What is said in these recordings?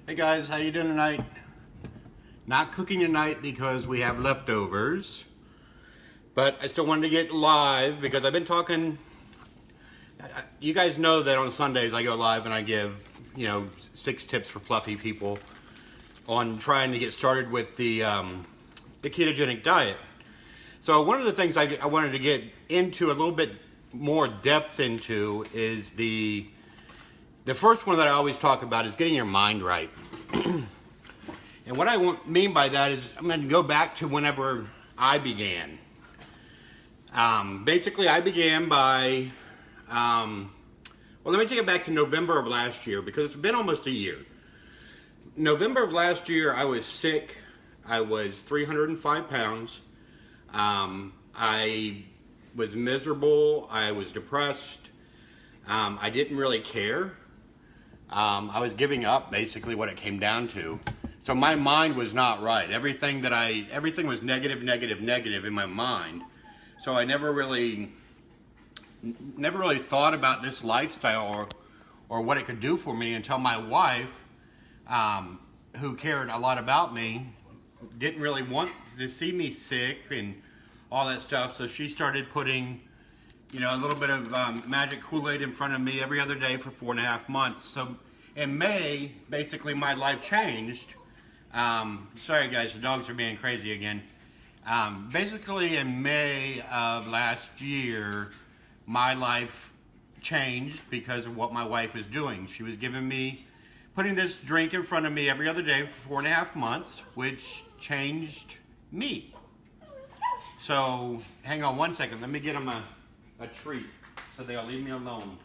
Hey guys, how you doing tonight? Not cooking tonight because we have leftovers, but I still wanted to get live because I've been talking. You guys know that on Sundays I go live and I give, 6 tips for fluffy people on trying to get started with the ketogenic diet. So one of the things I wanted to get into a little bit more depth into is the first one that I always talk about is getting your mind right. And what I mean by that is I'm going to go back to whenever I began. Basically, I began by, let me take it back to November of last year because it's been almost a year. November of last year, I was sick. I was 305 pounds. I was miserable. I was depressed. I didn't really care. I was giving up, basically, what it came down to. So my mind was not right. Everything was negative in my mind. So I never really thought about this lifestyle or what it could do for me until my wife, who cared a lot about me, didn't really want to see me sick and all that stuff. So she started putting, a little bit of magic Kool-Aid in front of me every other day for 4.5 months. So in May, basically my life changed. Sorry guys, the dogs are being crazy again. Basically in May of last year, my life changed because of what my wife was doing. She was putting this drink in front of me every other day for 4.5 months, which changed me. So, hang on one second, let me get them a treat so they'll leave me alone.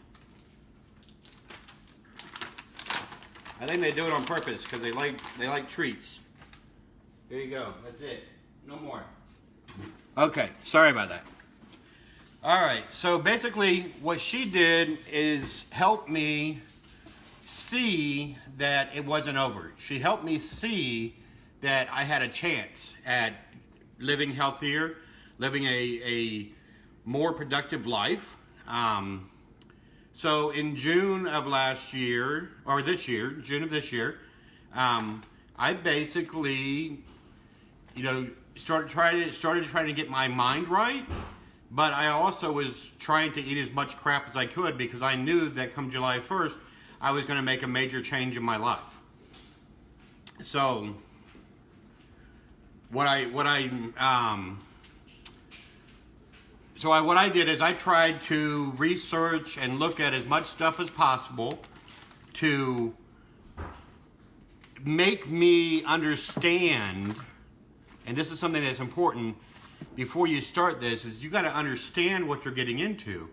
I think they do it on purpose because they like treats. There you go. That's it. No more. Okay. Sorry about that. All right. So basically, what she did is help me see that it wasn't over. She helped me see that I had a chance at living healthier, living a more productive life. So in June of last year, or this year, June of this year, I basically, started trying to get my mind right, but I also was trying to eat as much crap as I could because I knew that come July 1st, I was going to make a major change in my life. So what I did is I tried to research and look at as much stuff as possible to make me understand, and this is something that's important before you start this, is you got to understand what you're getting into.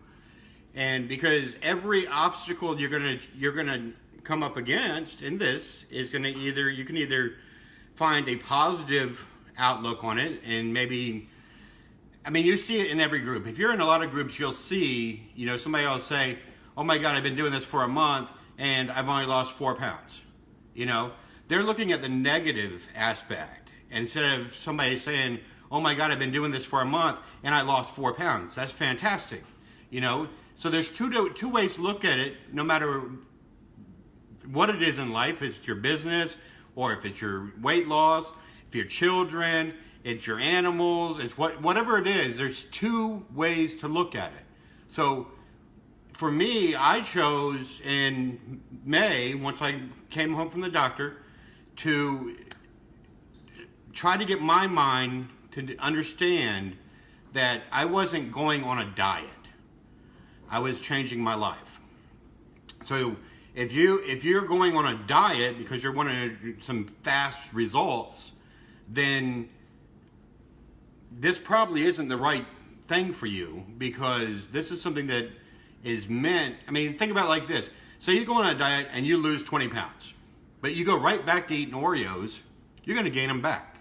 And because every obstacle you're gonna come up against in this is you can either find a positive outlook on it and maybe, you see it in every group. If you're in a lot of groups, you'll see, somebody else say, oh my God, I've been doing this for a month and I've only lost 4 pounds. They're looking at the negative aspect instead of somebody saying, oh my God, I've been doing this for a month and I lost 4 pounds. That's fantastic. So there's two ways to look at it, no matter what it is in life. If it's your business or if it's your weight loss, if your children, it's your animals, it's whatever it is, there's 2 ways to look at it. So for me, I chose in May, once I came home from the doctor, to try to get my mind to understand that I wasn't going on a diet. I was changing my life. So if you're going on a diet because you're wanting some fast results, then this probably isn't the right thing for you because this is something that is meant, think about it like this. Say you go on a diet and you lose 20 pounds, but you go right back to eating Oreos, you're going to gain them back.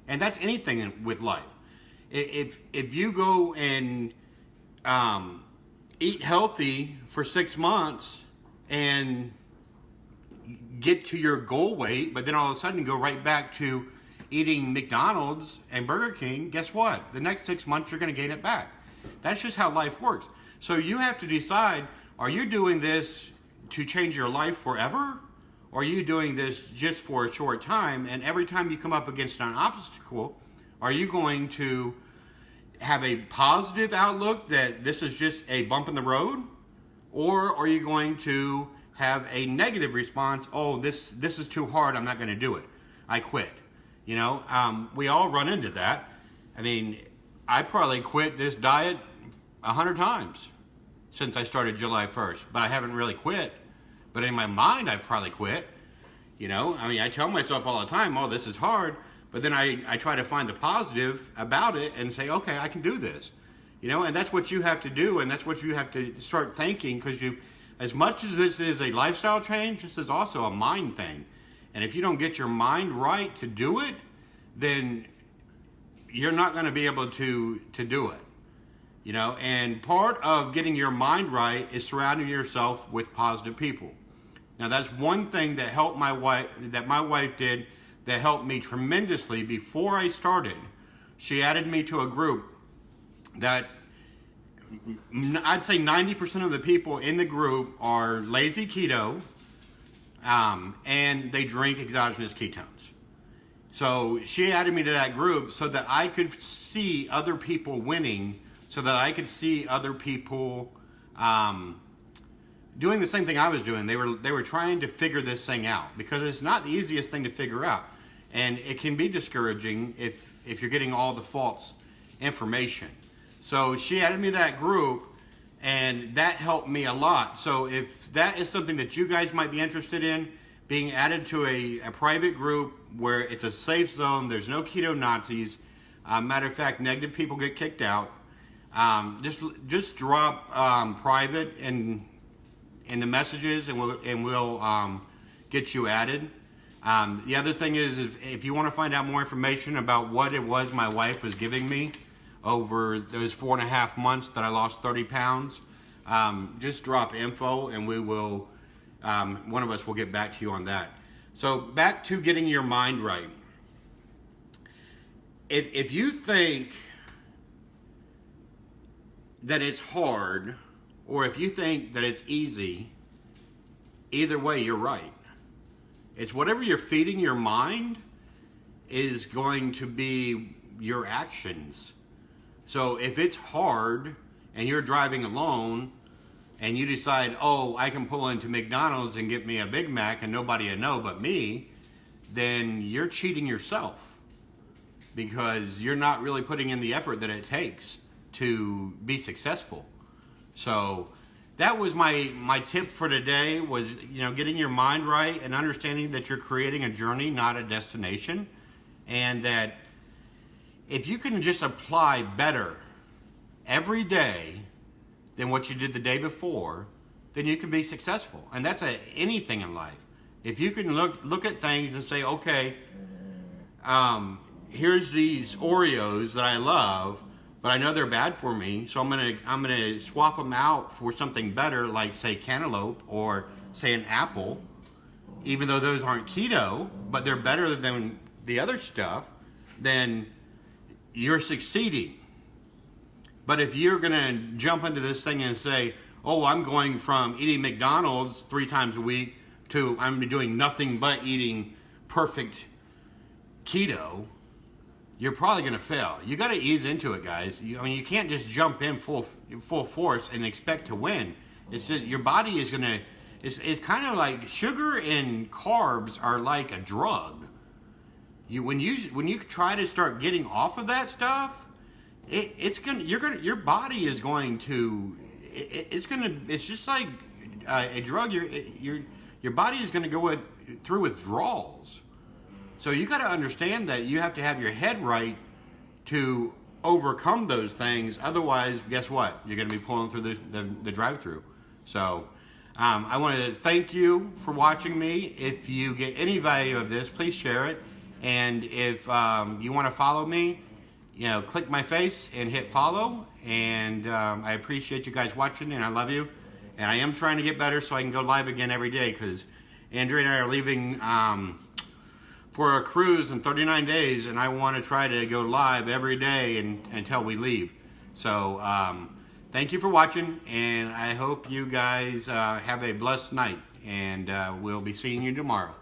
And that's anything with life. If you go and eat healthy for 6 months and get to your goal weight, but then all of a sudden go right back to eating McDonald's and Burger King, guess what? The next 6 months you're going to gain it back. That's just how life works. So you have to decide, are you doing this to change your life forever? Or are you doing this just for a short time, and every time you come up against an obstacle, are you going to have a positive outlook that this is just a bump in the road? Or are you going to have a negative response? Oh, this is too hard, I'm not going to do it, I quit. You know, we all run into that. I mean, I probably quit this diet 100 times since I started July 1st, but I haven't really quit. But in my mind, I probably quit. You know, I mean, I tell myself all the time, oh, this is hard, but then I try to find the positive about it and say, okay, I can do this. You know, and that's what you have to do, and that's what you have to start thinking, because as much as this is a lifestyle change, this is also a mind thing. And if you don't get your mind right to do it, then you're not going to be able to do it. You know, and part of getting your mind right is surrounding yourself with positive people. Now, that's one thing that helped my wife did that helped me tremendously before I started. She added me to a group that I'd say 90% of the people in the group are lazy keto, and they drink exogenous ketones. So she added me to that group so that I could see other people winning, so that I could see other people doing the same thing I was doing. They were trying to figure this thing out, because it's not the easiest thing to figure out, and it can be discouraging if you're getting all the false information. So she added me to that group, and that helped me a lot. So if that is something that you guys might be interested in, being added to a private group where it's a safe zone, there's no keto Nazis. Matter of fact, negative people get kicked out. Just drop private in the messages, and we'll get you added. The other thing is if you want to find out more information about what it was my wife was giving me over those 4.5 months that I lost 30 pounds, just drop info, and we will, one of us will get back to you on that. So back to getting your mind right. If you think that it's hard, or if you think that it's easy, either way, you're right. It's whatever you're feeding your mind is going to be your actions. So if it's hard and you're driving alone and you decide, oh, I can pull into McDonald's and get me a Big Mac and nobody will know but me, then you're cheating yourself, because you're not really putting in the effort that it takes to be successful. So that was my tip for today, was, you know, getting your mind right and understanding that you're creating a journey, not a destination, and that if you can just apply better every day than what you did the day before, then you can be successful. And that's anything in life. If you can look at things and say, okay, here's these Oreos that I love, but I know they're bad for me, so I'm gonna swap them out for something better, like say cantaloupe or say an apple, even though those aren't keto, but they're better than the other stuff, then you're succeeding. But if you're gonna jump into this thing and say, oh, I'm going from eating McDonald's 3 times a week to I'm doing nothing but eating perfect keto, you're probably going to fail. You got to ease into it, guys. I mean, you can't just jump in full force and expect to win. It's just, your body is going to. It's kind of like sugar and carbs are like a drug. When you try to start getting off of that stuff, your body is going to. It's just like a drug. Your body is going to go through withdrawals. So you got to understand that you have to have your head right to overcome those things. Otherwise, guess what? You're going to be pulling through the drive-through. So I want to thank you for watching me. If you get any value of this, please share it. And if you want to follow me, you know, click my face and hit follow. And I appreciate you guys watching, and I love you. And I am trying to get better so I can go live again every day, because Andrea and I are leaving for a cruise in 39 days, and I want to try to go live every day until we leave. So thank you for watching, and I hope you guys have a blessed night. and we'll be seeing you tomorrow.